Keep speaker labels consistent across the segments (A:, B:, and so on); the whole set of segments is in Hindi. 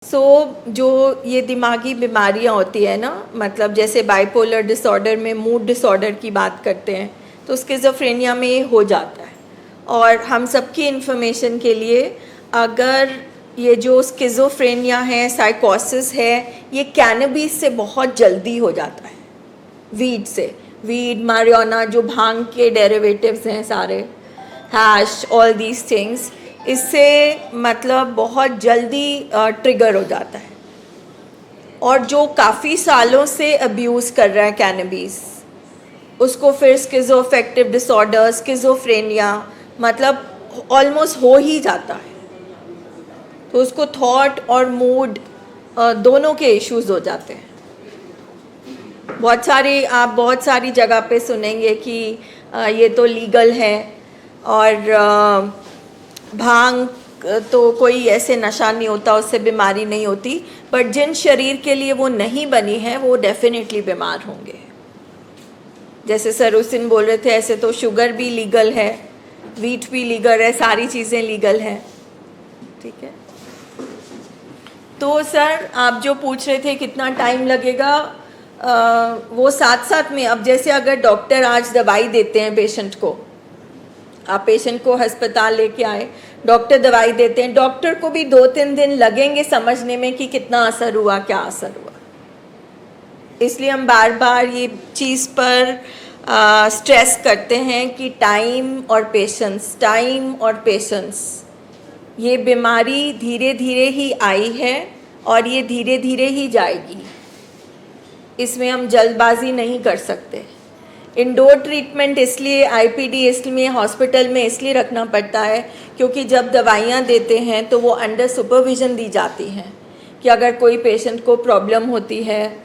A: जो ये दिमागी बीमारियां होती है ना, मतलब जैसे बाइपोलर डिसऑर्डर में मूड डिसऑर्डर की बात करते हैं, तो स्किज़ोफ्रेनिया में ये हो जाता है। और हम सबकी इन्फॉर्मेशन के लिए, अगर ये जो स्किज़ोफ्रेनिया है, साइकोसिस है, ये कैनबिस से बहुत जल्दी हो जाता है। वीड से, वीड, मारिजुआना, जो भांग के डेरिवेटिव्स हैं सारे, हैश, ऑल दीज थिंग्स, इससे मतलब बहुत जल्दी ट्रिगर हो जाता है। और जो काफ़ी सालों से अब्यूज़ कर रहा है कैनबिस, उसको फिर स्किज़ोअफेक्टिव डिसऑर्डर, स्किज़ोफ्रेनिया मतलब ऑलमोस्ट हो ही जाता है। तो उसको थॉट और मूड दोनों के इश्यूज हो जाते हैं। आप बहुत सारी जगह पे सुनेंगे कि ये तो लीगल है, और भांग तो कोई ऐसे नशा नहीं होता, उससे बीमारी नहीं होती, बट जिन शरीर के लिए वो नहीं बनी है वो डेफिनेटली बीमार होंगे। जैसे सरुसिन बोल रहे थे, ऐसे तो शुगर भी लीगल है, वीट भी लीगल है, सारी चीज़ें लीगल हैं। ठीक है, तो सर आप जो पूछ रहे थे कितना टाइम लगेगा, वो साथ साथ में, अब जैसे अगर डॉक्टर आज दवाई देते हैं पेशेंट को, आप पेशेंट को अस्पताल लेके आए, डॉक्टर दवाई देते हैं, डॉक्टर को भी 2-3 दिन लगेंगे समझने में कि कितना असर हुआ, क्या असर हुआ। इसलिए हम बार बार ये चीज़ पर स्ट्रेस करते हैं कि टाइम और पेशेंस, टाइम और पेशेंस। ये बीमारी धीरे धीरे ही आई है और ये धीरे धीरे ही जाएगी, इसमें हम जल्दबाजी नहीं कर सकते। इंडोर ट्रीटमेंट इसलिए, आईपीडी इसलिए हॉस्पिटल में इसलिए रखना पड़ता है क्योंकि जब दवाइयाँ देते हैं तो वो अंडर सुपरविज़न दी जाती हैं, कि अगर कोई पेशेंट को प्रॉब्लम होती है,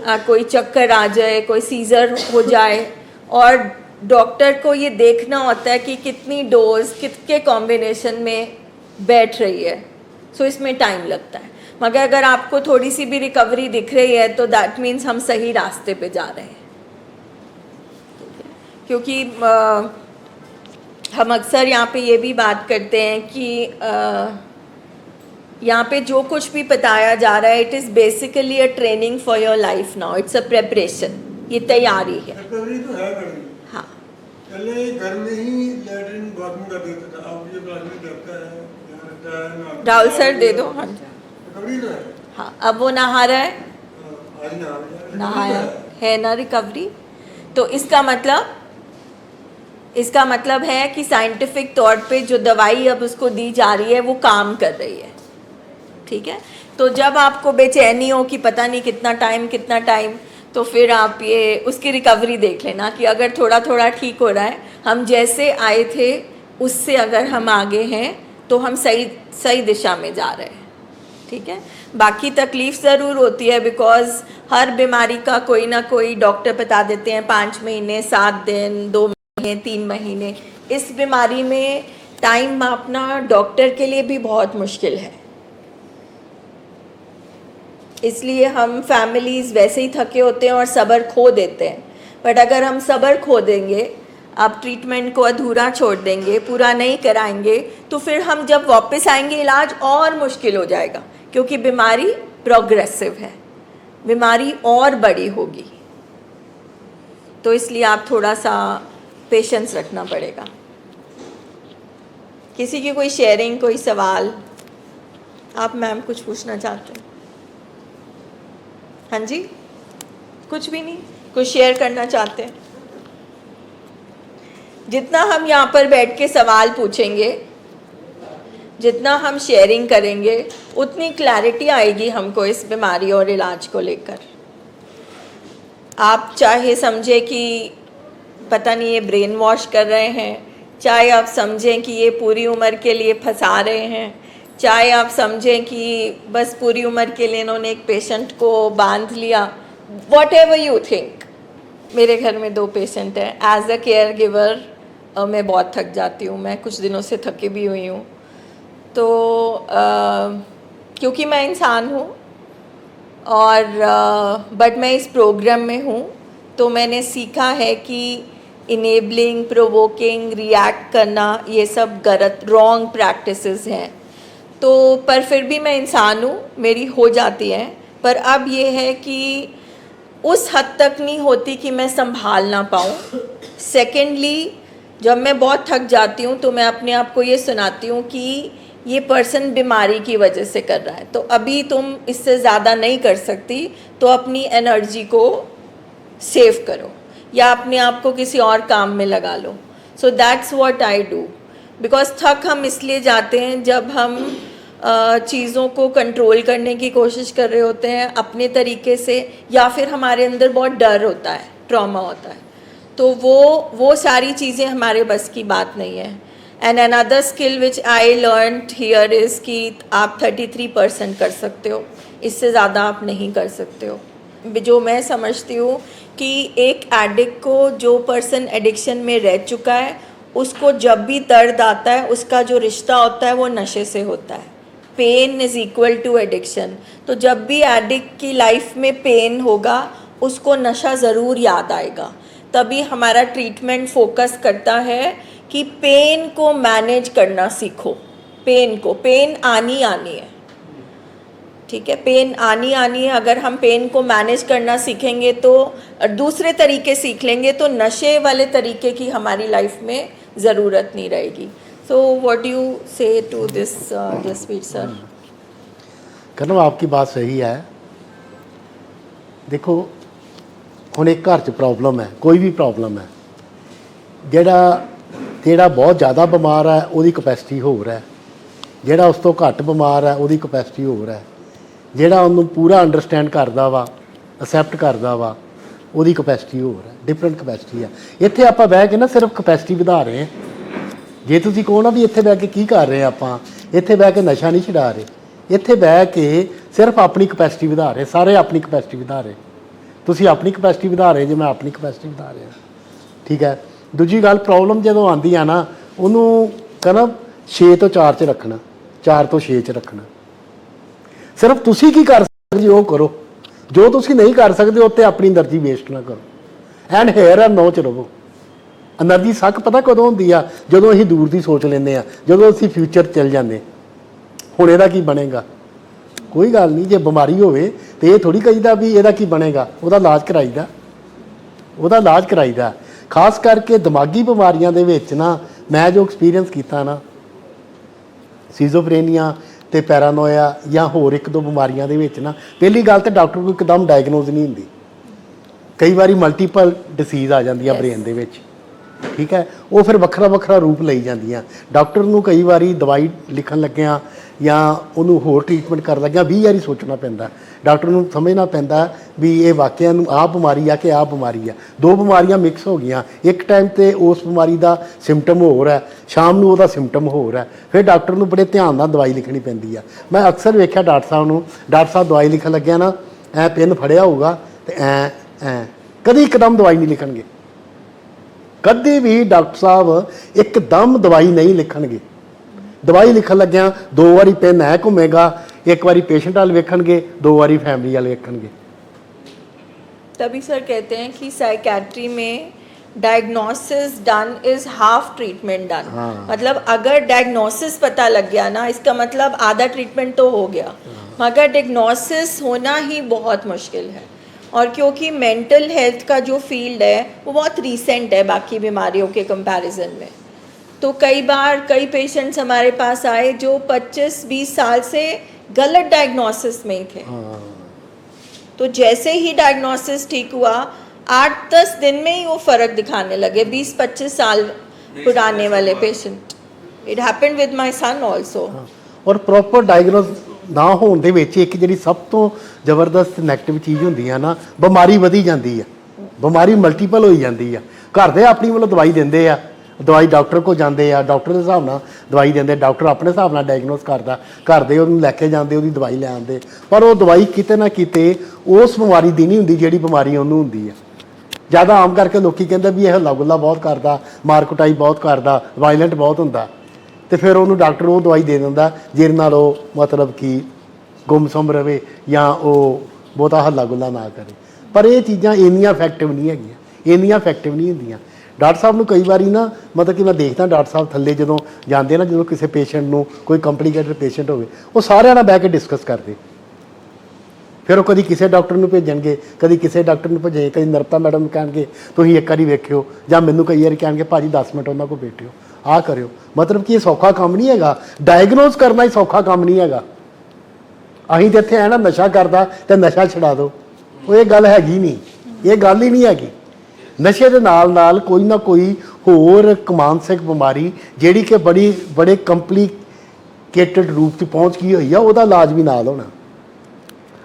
A: कोई चक्कर आ जाए, कोई सीज़र हो जाए, और डॉक्टर को ये देखना होता है कि कितनी डोज कितने कॉम्बिनेशन में बैठ रही है, सो इसमें टाइम लगता है। मगर अगर आपको थोड़ी सी भी रिकवरी दिख रही है तो दैट मीन्स हम सही रास्ते पे जा रहे हैं। क्योंकि हम अक्सर यहाँ पे ये भी बात करते हैं कि यहाँ पे जो कुछ भी बताया जा रहा है, it is basically a training for your life now, it's a preparation, ये तैयारी है।
B: रिकवरी तो है मैडम।
A: हाँ,
B: पहले घर में ही लैट्रिन बाथरूम का देता था, अब ये बाथरूम करता है, यहाँ रहता है ना।
A: राहुल सर दे दो। हाँ
B: रिकवरी तो है।
A: हाँ, अब वो नहा रहा है,
B: आज
A: नहाया है ना रिकवरी। तो इसका मतलब है कि साइंटिफिक तौर पे जो दवाई अब उसको दी जा रही है वो काम कर रही है। ठीक है, तो जब आपको बेचैनी हो कि पता नहीं कितना टाइम, तो फिर आप ये उसकी रिकवरी देख लेना कि अगर थोड़ा थोड़ा ठीक हो रहा है, हम जैसे आए थे उससे अगर हम आगे हैं तो हम सही दिशा में जा रहे हैं। ठीक है, बाकी तकलीफ़ ज़रूर होती है, बिकॉज़ हर बीमारी का कोई ना कोई डॉक्टर बता देते हैं 5 महीने, 7 दिन, 2 महीने, 3 महीने। इस बीमारी में टाइम मापना डॉक्टर के लिए भी बहुत मुश्किल है, इसलिए हम फैमिलीज़ वैसे ही थके होते हैं और सब्र खो देते हैं। बट अगर हम सब्र खो देंगे, आप ट्रीटमेंट को अधूरा छोड़ देंगे, पूरा नहीं कराएंगे, तो फिर हम जब वापस आएंगे इलाज और मुश्किल हो जाएगा, क्योंकि बीमारी प्रोग्रेसिव है, बीमारी और बड़ी होगी। तो इसलिए आप थोड़ा सा पेशेंस रखना पड़ेगा। किसी की कोई शेयरिंग, कोई सवाल? आप मैम कुछ पूछना चाहते हैं? हाँ जी, कुछ भी नहीं, कुछ शेयर करना चाहते हैं? जितना हम यहाँ पर बैठ के सवाल पूछेंगे, जितना हम शेयरिंग करेंगे, उतनी क्लैरिटी आएगी हमको इस बीमारी और इलाज को लेकर। आप चाहे समझे कि पता नहीं ये ब्रेन वॉश कर रहे हैं, चाहे आप समझें कि ये पूरी उम्र के लिए फंसा रहे हैं, चाहे आप समझें कि बस पूरी उम्र के लिए इन्होंने एक पेशेंट को बांध लिया, वॉट एवर यू थिंक। मेरे घर में 2 पेशेंट हैं। एज अ केयर गिवर मैं बहुत थक जाती हूँ, मैं कुछ दिनों से थकी भी हुई हूँ। तो क्योंकि मैं इंसान हूँ और बट मैं इस प्रोग्राम में हूँ, तो मैंने सीखा है कि इनेबलिंग, प्रोवोकिंग, रिएक्ट करना, ये सब गलत, रॉन्ग प्रैक्टिसेस हैं। तो पर फिर भी मैं इंसान हूँ, मेरी हो जाती है, पर अब ये है कि उस हद तक नहीं होती कि मैं संभाल ना पाऊँ। सेकेंडली, जब मैं बहुत थक जाती हूँ तो मैं अपने आप को ये सुनाती हूँ कि ये पर्सन बीमारी की वजह से कर रहा है, तो अभी तुम इससे ज़्यादा नहीं कर सकती, तो अपनी एनर्जी को सेव करो या अपने आप को किसी और काम में लगा लो। So that's what I do, because थक हम इसलिए जाते हैं जब हम चीज़ों को कंट्रोल करने की कोशिश कर रहे होते हैं अपने तरीके से, या फिर हमारे अंदर बहुत डर होता है, ट्रॉमा होता है, तो वो सारी चीज़ें हमारे बस की बात नहीं है। And another skill which I learned here is कि आप 33% कर सकते हो, इससे ज़्यादा आप नहीं कर सकते हो। जो मैं समझती हूँ कि एक एडिक्ट को, जो पर्सन एडिक्शन में रह चुका है, उसको जब भी दर्द आता है उसका जो रिश्ता होता है वो नशे से होता है। Pain is equal to addiction. तो जब भी एडिक्ट की लाइफ में पेन होगा उसको नशा ज़रूर याद आएगा। तभी हमारा ट्रीटमेंट फोकस करता है कि पेन को मैनेज करना सीखो। पेन आनी है, ठीक है, पेन आनी है। अगर हम पेन को मैनेज करना सीखेंगे तो दूसरे तरीके सीख लेंगे, तो नशे वाले तरीके की हमारी लाइफ में ज़रूरत नहीं रहेगी। सो व्हाट डू यू से टू दिस जसवीर सर?
C: करण, आपकी बात सही है। देखो, ਹੁਣ एक घर च प्रॉब्लम है, कोई भी प्रॉब्लम है, ਜਿਹੜਾ बहुत ज़्यादा बीमार है ਉਹਦੀ कैपेसिटी होर है, ਜਿਹੜਾ ਉਸ ਤੋਂ ਘੱਟ बीमार है ਉਹਦੀ कैपेसिटी होर है, ਜਿਹੜਾ ਉਹਨੂੰ ਪੂਰਾ ਅੰਡਰਸਟੈਂਡ ਕਰਦਾ ਵਾ, ਅਸੈਪਟ ਕਰਦਾ ਵਾ, ਉਹਦੀ कैपेसिटी होर है, डिफरेंट कैपेसिटी है। ਇੱਥੇ ਆਪਾਂ ਬਹਿ ਕੇ ਨਾ ਸਿਰਫ कैपेसिटी ਵਧਾ ਰਹੇ ਹਾਂ। ਜੇ ਤੁਸੀਂ ਕਹੋ ਨਾ ਵੀ ਇੱਥੇ ਬਹਿ ਕੇ ਕੀ ਕਰ ਰਹੇ ਆਪਾਂ, ਇੱਥੇ ਬਹਿ ਕੇ ਨਸ਼ਾ ਨਹੀਂ ਛਡਾ ਰਹੇ, ਇੱਥੇ ਬਹਿ ਕੇ ਸਿਰਫ ਆਪਣੀ कैपेसिटी ਵਧਾ ਰਹੇ, ਸਾਰੇ ਆਪਣੀ कैपेसिटी ਵਧਾ ਰਹੇ। ਤੁਸੀਂ ਆਪਣੀ कैपेसिटी ਵਧਾ ਰਹੇ ਜੇ, ਮੈਂ ਆਪਣੀ कैपेसिटी ਵਧਾ ਰਿਹਾ, ਠੀਕ ਹੈ। ਦੂਜੀ ਗੱਲ, ਪ੍ਰੋਬਲਮ ਜਦੋਂ ਆਉਂਦੀ ਆ ਨਾ, ਉਹਨੂੰ ਕਹਿੰਦਾ 6 ਤੋਂ 4 'ਚ ਰੱਖਣਾ, 4 ਤੋਂ 6 'ਚ ਰੱਖਣਾ। ਸਿਰਫ ਤੁਸੀਂ ਕੀ ਕਰ ਸਕਦੇ ਹੋ ਉਹ ਕਰੋ, ਜੋ ਤੁਸੀਂ ਨਹੀਂ ਕਰ ਸਕਦੇ ਉੱਤੇ ਆਪਣੀ એનર્ਜੀ ਵੇਸਟ ਨਾ ਕਰੋ। ਐਂਡ ਹੇਅਰ ਐਂਡ ਨੋ 'ਚ ਰਹੋ। એનર્ਜੀ ਸੱਕ ਪਤਾ ਕਦੋਂ ਹੁੰਦੀ ਆ? ਜਦੋਂ ਅਸੀਂ ਦੂਰ ਦੀ ਸੋਚ ਲੈਂਦੇ ਆ, ਜਦੋਂ ਅਸੀਂ ਫਿਊਚਰ ਚੱਲ ਜਾਂਦੇ। ਹੁਣ ਇਹਦਾ ਕੀ ਬਣੇਗਾ? ਕੋਈ ਗੱਲ ਨਹੀਂ, ਜੇ ਬਿਮਾਰੀ ਹੋਵੇ ਤੇ ਇਹ ਥੋੜੀ ਕਹੀਦਾ ਵੀ ਇਹਦਾ ਕੀ ਬਣੇਗਾ। ਉਹਦਾ ਇਲਾਜ ਕਰਾਈਦਾ, ਖਾਸ ਕਰਕੇ ਦਿਮਾਗੀ ਬਿਮਾਰੀਆਂ ਦੇ ਵਿੱਚ ਨਾ, ਮੈਂ ਜੋ ਐਕਸਪੀਰੀਅੰਸ ਕੀਤਾ ਨਾ, ਸੀਜ਼ੋਫਰੇਨੀਆ ਤੇ ਪੈਰਾਨੋਇਆ ਜਾਂ ਹੋਰ ਇੱਕ ਦੋ ਬਿਮਾਰੀਆਂ ਦੇ ਵਿੱਚ ਨਾ, ਪਹਿਲੀ ਗੱਲ ਤਾਂ ਡਾਕਟਰ ਕੋਲ ਇੱਕਦਮ ਡਾਇਗਨੋਜ਼ ਨਹੀਂ ਹੁੰਦੀ। ਕਈ ਵਾਰੀ ਮਲਟੀਪਲ ਡਿਸੀਜ਼ ਆ ਜਾਂਦੀਆਂ ਬ੍ਰੇਨ ਦੇ ਵਿੱਚ, ਠੀਕ ਹੈ। ਉਹ ਫਿਰ ਵੱਖਰਾ ਰੂਪ ਲਈ ਜਾਂਦੀਆਂ। ਡਾਕਟਰ ਨੂੰ ਕਈ ਵਾਰੀ ਦਵਾਈ ਲਿਖਣ ਲੱਗਿਆਂ ਜਾਂ ਉਹਨੂੰ ਹੋਰ ਟ੍ਰੀਟਮੈਂਟ ਕਰਨ ਲੱਗਿਆਂ 20 ਵਾਰੀ ਸੋਚਣਾ ਪੈਂਦਾ। ਡਾਕਟਰ ਨੂੰ ਸਮਝਣਾ ਪੈਂਦਾ ਵੀ ਇਹ ਵਾਕਿਆ ਨੂੰ ਆਹ ਬਿਮਾਰੀ ਆ ਕਿ ਆਹ ਬਿਮਾਰੀ ਆ। ਦੋ ਬਿਮਾਰੀਆਂ ਮਿਕਸ ਹੋ ਗਈਆਂ, ਇੱਕ ਟਾਈਮ 'ਤੇ ਉਸ ਬਿਮਾਰੀ ਦਾ ਸਿੰਪਟਮ ਹੋਰ ਹੈ, ਸ਼ਾਮ ਨੂੰ ਉਹਦਾ ਸਿੰਪਟਮ ਹੋਰ ਹੈ। ਫਿਰ ਡਾਕਟਰ ਨੂੰ ਬੜੇ ਧਿਆਨ ਨਾਲ ਦਵਾਈ ਲਿਖਣੀ ਪੈਂਦੀ ਆ। ਮੈਂ ਅਕਸਰ ਵੇਖਿਆ ਡਾਕਟਰ ਸਾਹਿਬ ਨੂੰ, ਡਾਕਟਰ ਸਾਹਿਬ ਦਵਾਈ ਲਿਖਣ ਲੱਗਿਆ ਨਾ, ਐਂ ਪੈਨ ਫੜਿਆ ਹੋਊਗਾ ਅਤੇ ਐਂ ਕਦੀ ਇੱਕਦਮ ਦਵਾਈ ਨਹੀਂ ਲਿਖਣਗੇ। ਕਦੇ ਵੀ ਡਾਕਟਰ ਸਾਹਿਬ ਇੱਕਦਮ ਦਵਾਈ ਨਹੀਂ ਲਿਖਣਗੇ। ਦਵਾਈ ਲਿਖਣ ਲੱਗਿਆਂ 2 ਵਾਰੀ ਪੈਨ ਐ ਘੁੰਮੇਗਾ, एक बारी पेशेंट वाल वेखणगे, 2 बारी फैमिली वाल वेखणगे।
A: तभी सर कहते हैं कि साइकेट्री में diagnosis done is half treatment done. मतलब अगर डायग्नोसिस पता लग गया ना, इसका मतलब आधा ट्रीटमेंट तो हो गया, मगर डायग्नोसिस होना ही बहुत मुश्किल है। और क्योंकि मेंटल हेल्थ का जो फील्ड है वो बहुत रीसेंट है बाकी बीमारियों के कंपैरिजन में, तो कई बार कई पेशेंट्स हमारे पास आए जो 25-20 साल से गलत डायग्नोसिस में ही थे। तो जैसे ही डायग्नोसिस ठीक हुआ, 8-10 दिन में ही वो फ़र्क दिखाने लगे। 20-25 साल पुराने वाले patient, it happened with my son also.
C: और प्रॉपर डायग्नोस ना होने ਦੇ ਵਿੱਚ ਇੱਕ ਜਿਹੜੀ ਸਭ ਤੋਂ ਜ਼ਬਰਦਸਤ ਨੈਗੇਟਿਵ ਚੀਜ਼ ਹੁੰਦੀ ਆ ਨਾ, ਬਿਮਾਰੀ ਵਧੀ ਜਾਂਦੀ ਆ, ਬਿਮਾਰੀ ਮਲਟੀਪਲ ਹੋਈ ਜਾਂਦੀ ਆ। ਘਰ ਦੇ ਆਪਣੀ ਵੱਲੋਂ ਦਵਾਈ ਦਿੰਦੇ ਆ, ਦਵਾਈ ਡਾਕਟਰ ਕੋਲ ਜਾਂਦੇ ਆ, ਡਾਕਟਰ ਦੇ ਹਿਸਾਬ ਨਾਲ ਦਵਾਈ ਦਿੰਦੇ, ਡਾਕਟਰ ਆਪਣੇ ਹਿਸਾਬ ਨਾਲ ਡਾਇਗਨੋਸ ਕਰਦਾ, ਘਰ ਦੇ ਉਹਨੂੰ ਲੈ ਕੇ ਜਾਂਦੇ, ਉਹਦੀ ਦਵਾਈ ਲੈ ਆਉਂਦੇ, ਪਰ ਉਹ ਦਵਾਈ ਕਿਤੇ ਨਾ ਕਿਤੇ ਉਸ ਬਿਮਾਰੀ ਦੀ ਨਹੀਂ ਹੁੰਦੀ ਜਿਹੜੀ ਬਿਮਾਰੀ ਉਹਨੂੰ ਹੁੰਦੀ ਆ। ਜ਼ਿਆਦਾ ਆਮ ਕਰਕੇ ਲੋਕੀ ਕਹਿੰਦੇ ਵੀ ਇਹ ਹੱਲਾ ਗੁੱਲਾ ਬਹੁਤ ਕਰਦਾ, ਮਾਰ ਕੁਟਾਈ ਬਹੁਤ ਕਰਦਾ, ਵਾਇਲੈਂਟ ਬਹੁਤ ਹੁੰਦਾ, ਤੇ ਫਿਰ ਉਹਨੂੰ ਡਾਕਟਰ ਉਹ ਦਵਾਈ ਦੇ ਦਿੰਦਾ ਜਿਹਦੇ ਨਾਲ ਉਹ ਮਤਲਬ ਕਿ ਗੁੰਮਸੁੰਮ ਰਵੇ ਜਾਂ ਉਹ ਬਹੁਤਾ ਹੱਲਾ ਗੁੱਲਾ ਨਾ ਕਰੇ। ਪਰ ਇਹ ਚੀਜ਼ਾਂ ਇੰਨੀਆਂ ਇਫੈਕਟਿਵ ਨਹੀਂ ਹੈਗੀਆਂ, ਇੰਨੀਆਂ ਇਫੈਕਟਿਵ ਨਹੀਂ ਹੁੰਦੀਆਂ। ਡਾਕਟਰ ਸਾਹਿਬ ਨੂੰ ਕਈ ਵਾਰੀ ਨਾ ਮਤਲਬ ਕਿ ਮੈਂ ਦੇਖਦਾ ਡਾਕਟਰ ਸਾਹਿਬ ਥੱਲੇ ਜਦੋਂ ਜਾਂਦੇ ਨਾ, ਜਦੋਂ ਕਿਸੇ ਪੇਸ਼ੈਂਟ ਨੂੰ ਕੋਈ ਕੰਪਲੀਕੇਟਡ ਪੇਸ਼ੈਂਟ ਹੋਵੇ, ਉਹ ਸਾਰਿਆਂ ਨਾਲ ਬਹਿ ਕੇ ਡਿਸਕਸ ਕਰਦੇ। ਫਿਰ ਉਹ ਕਦੀ ਕਿਸੇ ਡਾਕਟਰ ਨੂੰ ਭੇਜਣਗੇ, ਕਦੀ ਕਿਸੇ ਡਾਕਟਰ ਨੂੰ ਭੇਜਣਗੇ, ਕਦੀ ਨਰਤਾ ਮੈਡਮ ਨੂੰ ਕਹਿਣਗੇ ਤੁਸੀਂ ਇੱਕ ਵਾਰੀ ਵੇਖਿਓ, ਜਾਂ ਮੈਨੂੰ ਕਈ ਵਾਰੀ ਕਹਿਣਗੇ ਭਾਜੀ 10 ਮਿੰਟ ਉਹਨਾਂ ਕੋਲ ਬੈਠਿਓ, ਆਹ ਕਰਿਓ। ਮਤਲਬ ਕਿ ਇਹ ਸੌਖਾ ਕੰਮ ਨਹੀਂ ਹੈਗਾ, ਡਾਇਗਨੋਸ ਕਰਨਾ ਹੀ ਸੌਖਾ ਕੰਮ ਨਹੀਂ ਹੈਗਾ। ਅਸੀਂ ਤਾਂ ਇੱਥੇ ਹੈ ਨਾ ਨਸ਼ਾ ਕਰਦਾ ਤੇ ਨਸ਼ਾ ਛਡਾ ਦਿਓ, ਉਹ ਇਹ ਗੱਲ ਹੈਗੀ ਨਹੀਂ, ਇਹ ਗੱਲ ਹੀ ਨਹੀਂ ਹੈਗੀ। ਨਸ਼ੇ ਦੇ ਨਾਲ ਨਾਲ ਕੋਈ ਨਾ ਕੋਈ ਹੋਰ ਮਾਨਸਿਕ ਬਿਮਾਰੀ ਜਿਹੜੀ ਕਿ ਬੜੇ ਕੰਪਲੀਕੇਟਡ ਰੂਪ 'ਚ ਪਹੁੰਚ ਗਈ ਹੋਈ ਆ, ਉਹਦਾ ਇਲਾਜ ਵੀ ਨਾਲ ਹੋਣਾ।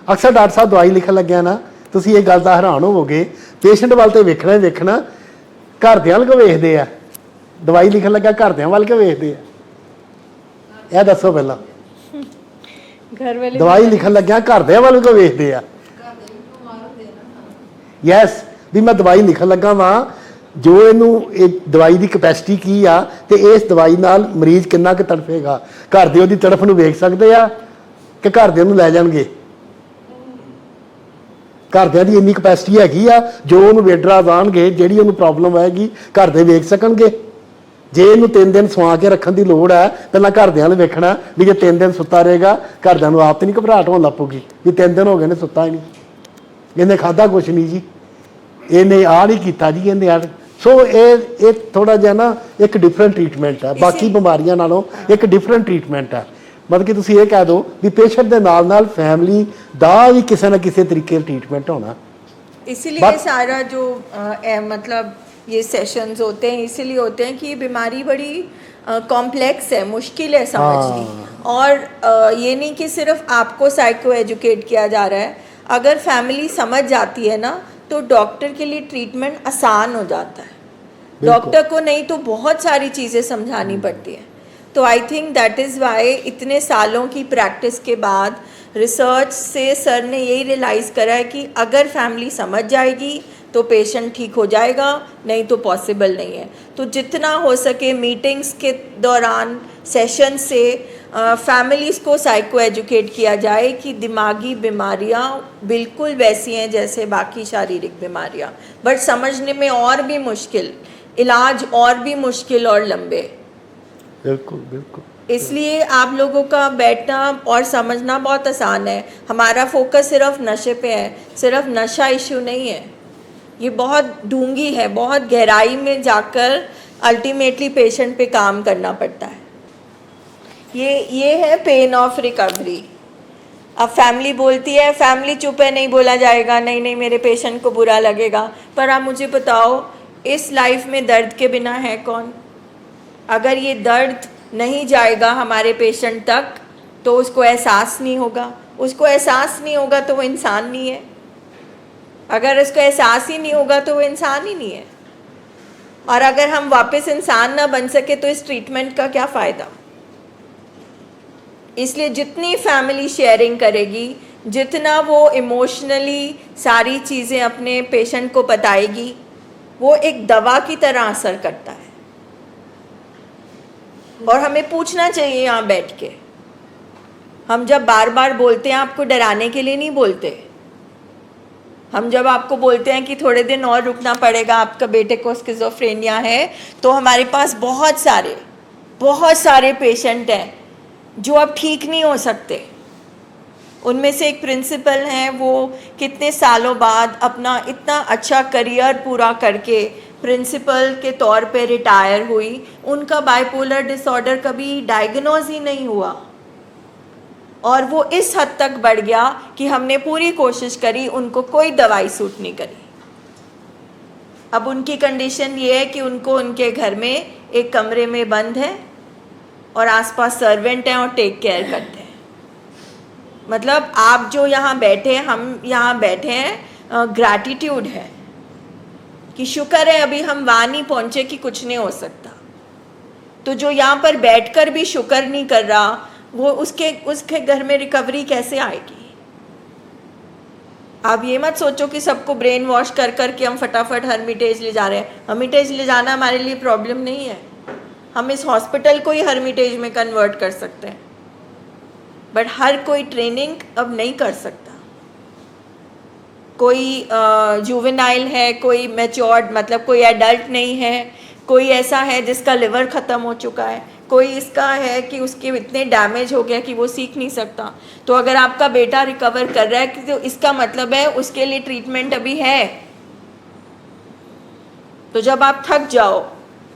C: ਅਕਸਰ ਡਾਕਟਰ ਸਾਹਿਬ ਦਵਾਈ ਲਿਖਣ ਲੱਗਿਆ ਨਾ, ਤੁਸੀਂ ਇਹ ਗੱਲ ਦਾ ਹੈਰਾਨ ਹੋਵੋਗੇ, ਪੇਸ਼ੈਂਟ ਵੱਲ ਤੇ ਵੇਖਣਾ ਹੀ ਵੇਖਣਾ, ਘਰਦਿਆਂ ਵੱਲ ਕਿਉਂ ਵੇਖਦੇ ਆ? ਦਵਾਈ ਲਿਖਣ ਲੱਗਾ ਘਰਦਿਆਂ ਵੱਲ ਕਿਉਂ ਵੇਖਦੇ ਆ? ਇਹ ਦੱਸੋ ਪਹਿਲਾਂ।
A: घर वाले
C: ਦਵਾਈ ਲਿਖਣ ਲੱਗਿਆ ਘਰਦਿਆਂ ਵੱਲ ਕਿਉਂ ਵੇਖਦੇ ਆ? ਯੈਸ, ਵੀ ਮੈਂ ਦਵਾਈ ਲਿਖਣ ਲੱਗਾ ਵਾਂ, ਜੋ ਇਹਨੂੰ ਇਹ ਦਵਾਈ ਦੀ ਕਪੈਸਿਟੀ ਕੀ ਆ ਤੇ ਇਸ ਦਵਾਈ ਨਾਲ ਮਰੀਜ਼ ਕਿੰਨਾ ਕੁ ਤੜਫੇਗਾ। ਘਰ ਦੇ ਉਹਦੀ ਤੜਫ ਨੂੰ ਵੇਖ ਸਕਦੇ ਆ ਕਿ ਘਰਦਿਆਂ ਨੂੰ ਲੈ ਜਾਣਗੇ? ਘਰਦਿਆਂ ਦੀ ਇੰਨੀ ਕਪੈਸਿਟੀ ਹੈਗੀ ਆ, ਜੋ ਉਹਨੂੰ ਵੇਡਰਾ ਜਾਣਗੇ, ਜਿਹੜੀ ਉਹਨੂੰ ਪ੍ਰੋਬਲਮ ਆਏਗੀ ਘਰ ਦੇ ਵੇਖ ਸਕਣਗੇ। ਜੇ ਇਹਨੂੰ 3 ਦਿਨ ਸਵਾ ਕੇ ਰੱਖਣ ਦੀ ਲੋੜ ਹੈ, ਪਹਿਲਾਂ ਘਰਦਿਆਂ ਨੂੰ ਵੇਖਣਾ ਵੀ ਜੇ 3 ਦਿਨ ਸੁੱਤਾ ਰਹੇਗਾ, ਘਰਦਿਆਂ ਨੂੰ ਆਪ ਤੇ ਨਹੀਂ ਘਬਰਾਹਟ ਹੋਣ ਲੱਗ ਪਊਗੀ ਵੀ 3 ਦਿਨ ਹੋ ਗਏ ਨੇ ਸੁੱਤਾ ਹੀ ਨਹੀਂ, ਇਹਨੇ ਖਾਧਾ ਕੁਛ ਨਹੀਂ ਜੀ, ਇਹਨੇ ਆਹ ਨਹੀਂ ਕੀਤਾ ਜੀ, ਇਹਨੇ ਆਹ। ਸੋ ਇਹ ਥੋੜਾ ਜਿਹਾ ਨਾ ਇੱਕ ਡਿਫਰੈਂਟ ਟ੍ਰੀਟਮੈਂਟ ਹੈ, ਬਾਕੀ ਬਿਮਾਰੀਆਂ ਨਾਲੋਂ ਇੱਕ ਡਿਫਰੈਂਟ ਟ੍ਰੀਟਮੈਂਟ ਹੈ। ਮਤਲਬ ਕਿ ਤੁਸੀਂ ਇਹ ਕਹਿ ਦਿਓ ਵੀ ਪੇਸ਼ੈਂਟ ਦੇ ਨਾਲ ਨਾਲ ਫੈमिली ਦਾ ਵੀ ਕਿਸੇ ਨਾ ਕਿਸੇ तरीके का ट्रीटमेंट होना।
A: इसीलिए सारा जो मतलब ये सेशंस होते हैं इसीलिए होते हैं कि ये बीमारी बड़ी कॉम्प्लेक्स है, मुश्किल है समझनी। और ये नहीं कि सिर्फ आपको साइको एजुकेट किया जा रहा है, अगर फैमिली समझ जाती है ना तो डॉक्टर के लिए ट्रीटमेंट आसान हो जाता है। डॉक्टर को नहीं तो बहुत सारी चीज़ें समझानी पड़ती है। तो I think that is why इतने सालों की प्रैक्टिस के बाद रिसर्च से सर ने यही रियलाइज़ करा है कि अगर फैमिली समझ जाएगी तो पेशेंट ठीक हो जाएगा, नहीं तो पॉसिबल नहीं है। तो जितना हो सके मीटिंग्स के दौरान सेशन से फैमिलीज़ को साइको एजुकेट किया जाए कि दिमागी बीमारियां बिल्कुल वैसी हैं जैसे बाकी शारीरिक बीमारियां, बट समझने में और भी मुश्किल, इलाज और भी मुश्किल और लंबे।
C: बिल्कुल बिल्कुल।
A: इसलिए आप लोगों का बैठना और समझना बहुत आसान है। हमारा फोकस सिर्फ नशे पे है, सिर्फ नशा इशू नहीं है, ये बहुत डूंगी है, बहुत गहराई में जाकर अल्टीमेटली पेशेंट पे काम करना पड़ता है। ये है पेन ऑफ रिकवरी। अब फैमिली बोलती है, फैमिली चुप है, नहीं बोला जाएगा, नहीं नहीं मेरे पेशेंट को बुरा लगेगा। पर आप मुझे बताओ, इस लाइफ में दर्द के बिना है कौन? अगर ये दर्द नहीं जाएगा हमारे पेशेंट तक तो उसको एहसास नहीं होगा, उसको एहसास नहीं होगा तो वो इंसान नहीं है, अगर उसको एहसास ही नहीं होगा तो वो इंसान ही नहीं है। और अगर हम वापस इंसान ना बन सके तो इस ट्रीटमेंट का क्या फ़ायदा? इसलिए जितनी फैमिली शेयरिंग करेगी, जितना वो इमोशनली सारी चीज़ें अपने पेशेंट को बताएगी, वो एक दवा की तरह असर करता है। और हमें पूछना चाहिए यहाँ बैठ के, हम जब बार बार बोलते हैं आपको डराने के लिए नहीं बोलते, हम जब आपको बोलते हैं कि थोड़े दिन और रुकना पड़ेगा, आपका बेटे को स्किज़ोफ्रेनिया है, तो हमारे पास बहुत सारे पेशेंट हैं जो अब ठीक नहीं हो सकते। उनमें से एक प्रिंसिपल हैं, वो कितने सालों बाद अपना इतना अच्छा करियर पूरा करके प्रिंसिपल के तौर पे रिटायर हुई, उनका बाइपोलर डिसऑर्डर कभी डायग्नोज ही नहीं हुआ और वो इस हद तक बढ़ गया कि हमने पूरी कोशिश करी, उनको कोई दवाई सूट नहीं करी। अब उनकी कंडीशन ये है कि उनको उनके घर में एक कमरे में बंद है और आसपास सर्वेंट हैं और टेक केयर करते हैं। मतलब आप जो यहाँ बैठे, हम यहाँ बैठे हैं, ग्रैटिट्यूड है कि शुक्र है अभी हम वहाँ नहीं पहुँचे कि कुछ नहीं हो सकता। तो जो यहाँ पर बैठकर भी शुक्र नहीं कर रहा, वो उसके घर में रिकवरी कैसे आएगी? आप ये मत सोचो कि सबको ब्रेन वॉश कर कर के हम फटाफट हर्मिटेज ले जा रहे हैं। हर्मिटेज ले जाना हमारे लिए प्रॉब्लम नहीं है, हम इस हॉस्पिटल को ही हर्मिटेज में कन्वर्ट कर सकते हैं, बट हर कोई ट्रेनिंग अब नहीं कर सकता। कोई जुवेनाइल है, कोई मैच्योर्ड मतलब कोई एडल्ट नहीं है, कोई ऐसा है जिसका लिवर ख़त्म हो चुका है, कोई इसका है कि उसके इतने डैमेज हो गया कि वो सीख नहीं सकता। तो अगर आपका बेटा रिकवर कर रहा है तो इसका मतलब है उसके लिए ट्रीटमेंट अभी है। तो जब आप थक जाओ,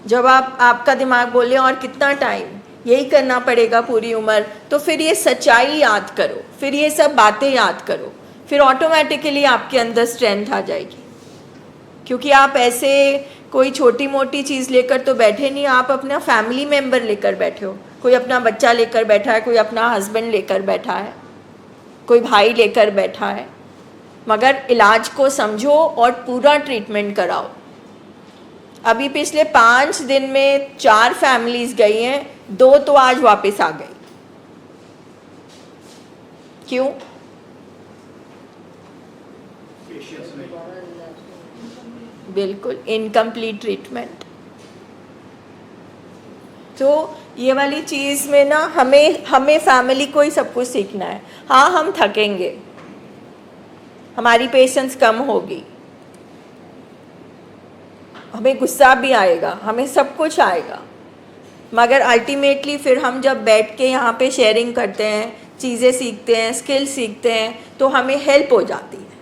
A: जब आपका दिमाग बोले और कितना टाइम यही करना पड़ेगा पूरी उम्र, तो फिर ये सच्चाई याद करो, फिर ये सब बातें याद करो, फिर ऑटोमेटिकली आपके अंदर स्ट्रेंथ आ जाएगी। क्योंकि आप ऐसे कोई छोटी मोटी चीज़ लेकर तो बैठे नहीं, आप अपना फैमिली मेम्बर लेकर बैठे हो। कोई अपना बच्चा लेकर बैठा है, कोई अपना हस्बैंड लेकर बैठा है, कोई भाई लेकर बैठा है। मगर इलाज को समझो और पूरा ट्रीटमेंट कराओ। अभी पिछले 5 दिन में 4 फैमिलीज गई हैं, 2 तो आज वापस आ गई। क्यों? बिल्कुल इनकम्प्लीट ट्रीटमेंट। तो ये वाली चीज़ में ना हमें फैमिली को ही सब कुछ सीखना है। हाँ, हम थकेंगे, हमारी पेशेंस कम होगी, हमें गुस्सा भी आएगा, हमें सब कुछ आएगा, मगर अल्टीमेटली फिर हम जब बैठ के यहाँ पे शेयरिंग करते हैं, चीज़ें सीखते हैं, स्किल सीखते हैं, तो हमें हेल्प हो जाती है।